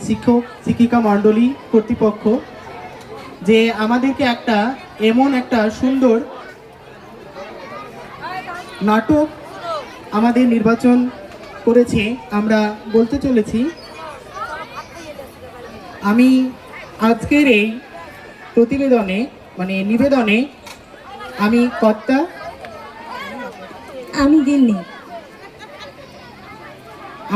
শিক্ষক শিক্ষিকা মণ্ডলী কর্তৃপক্ষ যে আমাদেরকে এমন একটা সুন্দর নাটক আমাদের নির্বাচন করেছে। আমরা বলতে চলেছি, আমি আজকের এই প্রতিবেদনে নিবেদনে আমি কর্তা, আমি গিন্নি।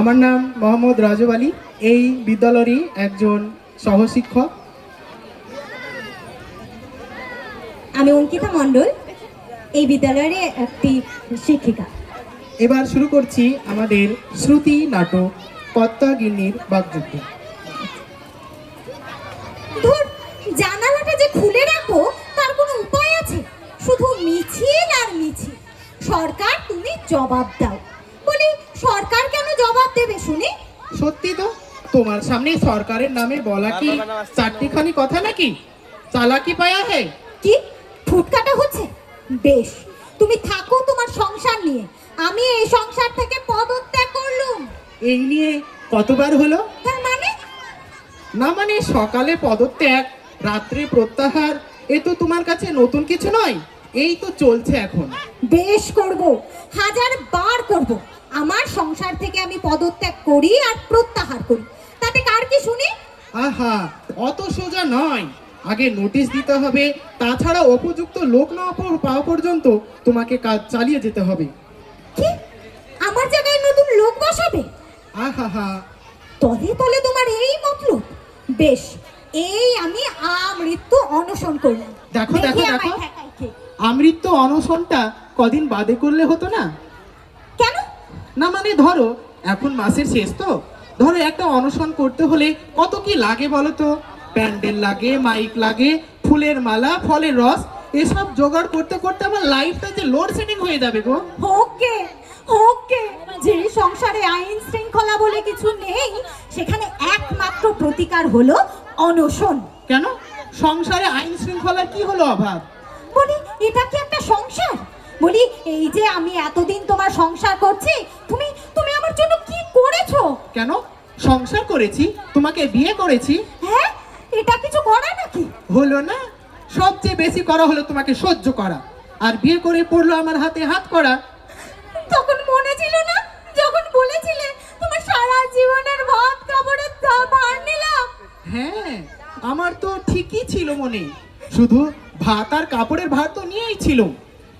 আমার নাম মোহাম্মদ রাজব আলী, এই বিদ্যালয়েরই একজন সহশিক্ষক। আমি অঙ্কিতা মণ্ডল, এই বিদ্যালয়ের একটি শিক্ষিকা। এবার শুরু করছি আমাদের শ্রুতি নাটক কর্তা গিন্নির বাগযুদ্ধ। ধুর, জানালাটা যে খুলে রাখো তার কোনো উপায় আছে? শুধু মিছিল আর মিছিল। সরকার তুমি জবাব দাও। বলি, সরকার কেন জবাব দেবে শুনি? সত্যি তো, তোমার সামনে সরকারের নামে বলা কি চারটিখানি কথা নাকি? চালাকি পায়া হে? কি ফুটকাটা হচ্ছে? বেশ, তুমি থাকো তোমার সংসার নিয়ে। আমি এই সংসার থেকে পদত্যাগ করলুম। এই নিয়ে কতবার হলো? তার মানে? না মানে সকালে পদত্যাগ, রাত্রে প্রত্যাহার, এ তো তোমার কাছে নতুন কিছু নয়। এই তো চলছে এখন। বেশ, করব, হাজার বার করব। আমার সংসার থেকে আমি পদত্যাগ করি আর প্রত্যাহার করি, তাতে কার কি শুনি? আহা, অত সোজা নয়। আগে নোটিশ দিতে হবে, তাছাড়া উপযুক্ত লোক না পাওয়া পর্যন্ত তোমাকে কাজ চালিয়ে যেতে হবে। কি, আমার জায়গায় নতুন লোক বসাবে? আহা হা, তলে তলে তোমার এই মতলব? বেশ, এই আমি আমৃত্যু অনশন করলাম। দেখো দেখো দেখি দেখো, আমায় ঠেকায় কে। আমৃত্যু অনশনটা কদিন বাদে করলে হতো না? কেন? না মানে ধরো, এখন মাসের শেষ তো, ধরো একটা অনশন করতে হলে কত কি লাগে বলো তো? প্যান্ডেল লাগে, মাইক লাগে, ফুলের মালা, ফলের রস, এসব জোগাড় করতে করতে আমার লাইফটা যে লোডশেডিং হয়ে যাবে গো। ওকে ওকে, যে সংসারে আইন শৃঙ্খলা বলে কিছু নেই, সেখানে একমাত্র প্রতিকার হলো অনশন। কেন, সংসারে আইন শৃঙ্খলার কি হলো অভাব? বলি, এটা কি একটা সংসার? বলি, এই যে আমি এতদিন তোমার সংসার করছি, তুমি তুমি আমার জন্য কি করেছো? কেন, সংসার করেছি, তোমাকে বিয়ে করেছি। হ্যাঁ, এটা কিছু করা নাকি? হলো না, সবচেয়ে বেশি করা হলো তোমাকে সহ্য করা, আর বিয়ে করে পড়লো আমার হাতে হাত করা। তখন মনে ছিল না যখন বলেছিলে তোমার সারা জীবনের ভাত কাপড়ের ভার নিলাম? হ্যাঁ, আমার তো ঠিকই ছিল মনে, শুধু ভাত আর কাপড়ের ভার তো নিয়েই ছিল।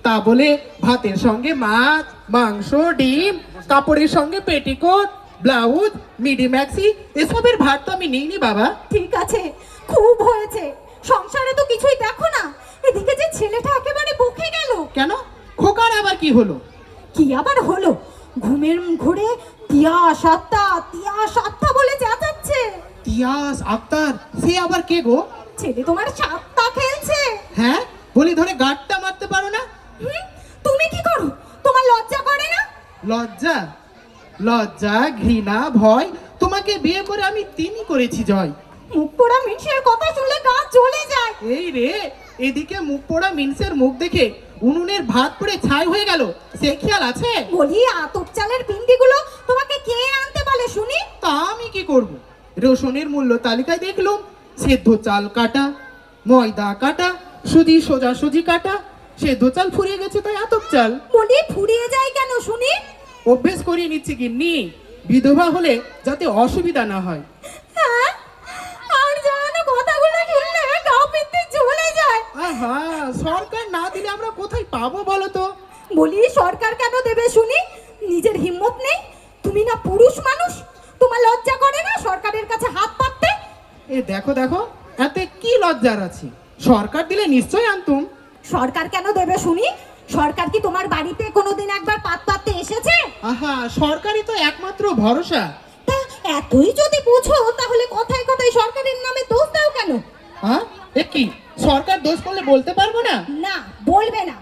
তা বলে ভাতের সঙ্গে মাছ, মাংস, ডিম, কাপড়ের সঙ্গে পেটিকোট, ব্লাউজ, মিডি ম্যাক্সি, এসবের ভার তো আমি নিইনি বাবা। ঠিক আছে, খুব হয়েছে। সংসারে তো কিছুই দেখো না। এদিকে যে ছেলেটা একেবারে বকে গেল। কেন, খোকার আবার কি হলো? কি আবার হলো? ঘুমের ঘোরে তিয়া সাত্তা বলে চেঁচাচ্ছে। তিয়াস আক্তার, সে আবার কে গো? ছেলে তোমার সাত্তা খেলছে। হ্যাঁ, বলি ধরে গাঁটটা মারতে পারো না? তুমি কি করো? তোমার লজ্জা করে না? লজ্জা, লজ্জা, ঘৃণা, ভয়, তোমাকে বিয়ে করে আমি তিনই করেছি জয়। মুখ পোড়া মিশের কথা শুনলে গা জ্বলে যায়। এই রে, এদিকে মুখ পোড়া মিনসের মুখ দেখে উনুনের ভাত পড়ে ছাই হয়ে গেল, সে খেয়াল আছে? বলি, আতপ চালের পিন্ডিগুলো তোমাকে কে আনতে বলে শুনি? তা আমি কি করব? রসুনের মূল্য তালিকায় দেখলাম সেদ্ধ চাল কাটা, ময়দা কাটা, সুজি সোজাসুজি কাটা, সেদ্ধ চাল ফুরিয়ে গেছে তাই আতপ চাল। বলি, ফুরিয়ে যায় কেন শুনি? অভ্যেস করিয়ে নিচ্ছে গিন্নি, বিধবা হলে যাতে অসুবিধা না হয়। হ্যাঁ, আর জানো কথাগুলো শুনলে গা পিত্তে জ্বলে যায়। আহা, সরকার না দিলে আমরা কোথায় পাবো বলো তো? বলি, সরকার কেন দেবে শুনি? নিজের হিম্মত নেই? তুমি না পুরুষ মানুষ, তোমার লজ্জা করে না সরকারের কাছে হাত পাততে? এ দেখো দেখো, এতে কি লজ্জার আছে? সরকার দিলে নিশ্চয় আনতুম। সরকার কেন দেবে শুনি? সরকার কি তোমার বাড়িতে কোনোদিন একবার পাত পাততে এসেছে? আহা, সরকারই তো একমাত্র ভরসা। তা এতই যদি বুঝো, তাহলে কথায় কথায় সরকারের নামে দোষ দাও কেন? হ্যাঁ, এ কি, সরকার দোষ করলে বলতে পারবো না? না, বলবে না।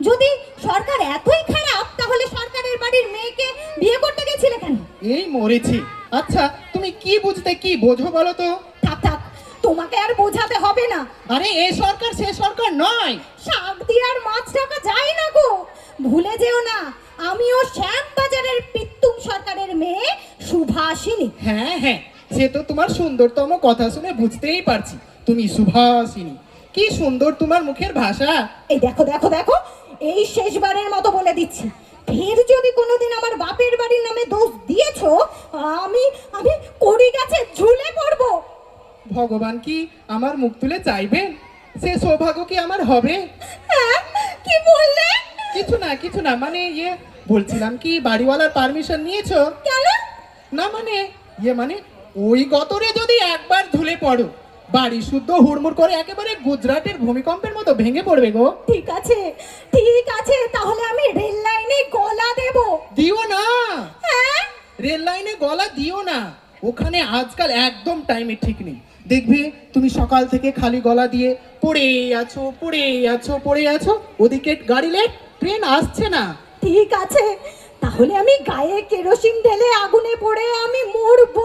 যদি সরকার এতই খারাপ, তাহলে সরকারের বাড়ির মেয়েকে বিয়ে করতে গেছিলে কেন? এই মরেছি। আচ্ছা, তুমি কি বুঝতে কি বোঝো বলো তো? থাক থাক, তোমাকে আর বোঝাতে হবে না। আরে এ সরকার সে সরকার নয়। শাক দিয়ে আর মাছ ঢাকা যায় না গো। ভুলে যেও না, আমিও শ্যামবাজারের পিত্তুম সরকারের মেয়ে সুভাষিনী। হ্যাঁ হ্যাঁ, সে তো তোমার সুন্দরতম কথা শুনে বুঝতেই পারছি তুমি সুভাষিনী। কি সুন্দর তোমার মুখের ভাষা। এই দেখো দেখো দেখো, এই শেষবারের মতো বলে দিচ্ছি, ফের যদি কোনোদিন আমার বাপের বাড়ির নামে দোষ দিয়েছো, আমি আমি কড়ি গাছে ঝুলে পড়বো। ভগবান কি আমার মুখ তুলে চাইবেন? সে সৌভাগ্য কি আমার হবে? হ্যাঁ, কি বললে? কিছু না মানে বলছিলাম কি বাড়িওয়ালার পারমিশন নিয়েছো? কেন? না মানে মানে ওই গতরে যদি একবার ধুলে পড়ো, বাড়ি শুদ্ধ হুড়মুড় করে একেবারে গুজরাটের ভূমিকম্পের মতো ভেঙে পড়বে গো। ঠিক আছে, তাহলে আমি রেল লাইনে গলা দেব। দিও না, হ্যাঁ, রেল লাইনে গলা দিও না। ওখানে আজকাল একদম টাইমে ঠিক নেই। দেখবে তুমি সকাল থেকে খালি গলা দিয়ে পড়ে আছো, ওদিকে গাড়ি লেট, ট্রেন আসছে না। ঠিক আছে, তাহলে আমি গায়ে কেরোসিন ঢেলে আগুনে পড়ে আমি মরবো।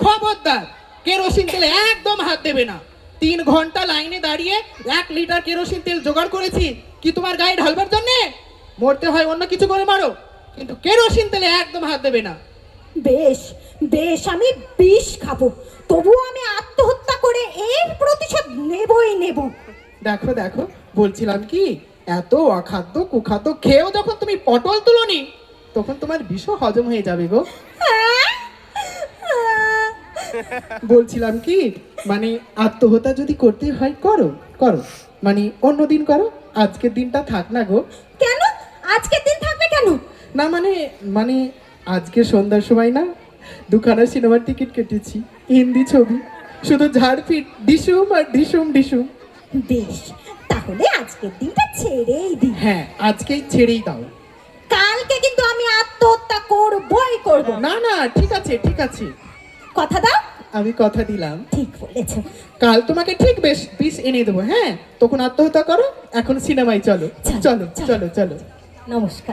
খবরদার কেরোসিন তেলে একদম হাত দেবে না। 3 ঘন্টা লাইনে দাঁড়িয়ে 1 লিটার কেরোসিন তেল জোগাড় করেছি কি তোমার গায়ে ঢালবার জন্যে? মরতে হয় অন্য কিছু করে মারো, কিন্তু কেরোসিন তেলে একদম হাত দেবে না। বেশ আমি বিষ খাবো, তবুও আমি আত্মহত্যা করে এর প্রতিশোধ নেব। দেখো বলছিলাম কি, এত অখাদ্য কুখাদ্য খেয়েও যখন তুমি পটল তুলোনি, তখন তোমার বিষ হজম হয়ে যাবে গো। বলছিলাম কি, মানে আত্মহত্যা যদি করতে হয় করো, মানে অন্যদিন করো, আজকের দিনটা থাক না গো। কেন আজকের দিন থাকবে কেন? না মানে আজকে সন্ধ্যার সময় না 2খানা সিনেমার টিকিট কেটেছি, হিন্দি ছবি, শুধু ঝাড়পিট, ডিসুম আর ডিসুম। বেশ, তাহলে আজকের দিনটা ছেড়েই দিই। হ্যাঁ, আজকেই ছেড়েই দাও। কালকে কিন্তু আমি আত্মহত্যা করবই করব। না ঠিক আছে, কথা দাও। আমি কথা দিলাম। ঠিক বলেছো। কাল তোমাকে ঠিক বিষ এনে দেবো। হ্যাঁ, তখন আত্মহত্যা করো, এখন সিনেমায় চলো। চলো। চলো। নমস্কার।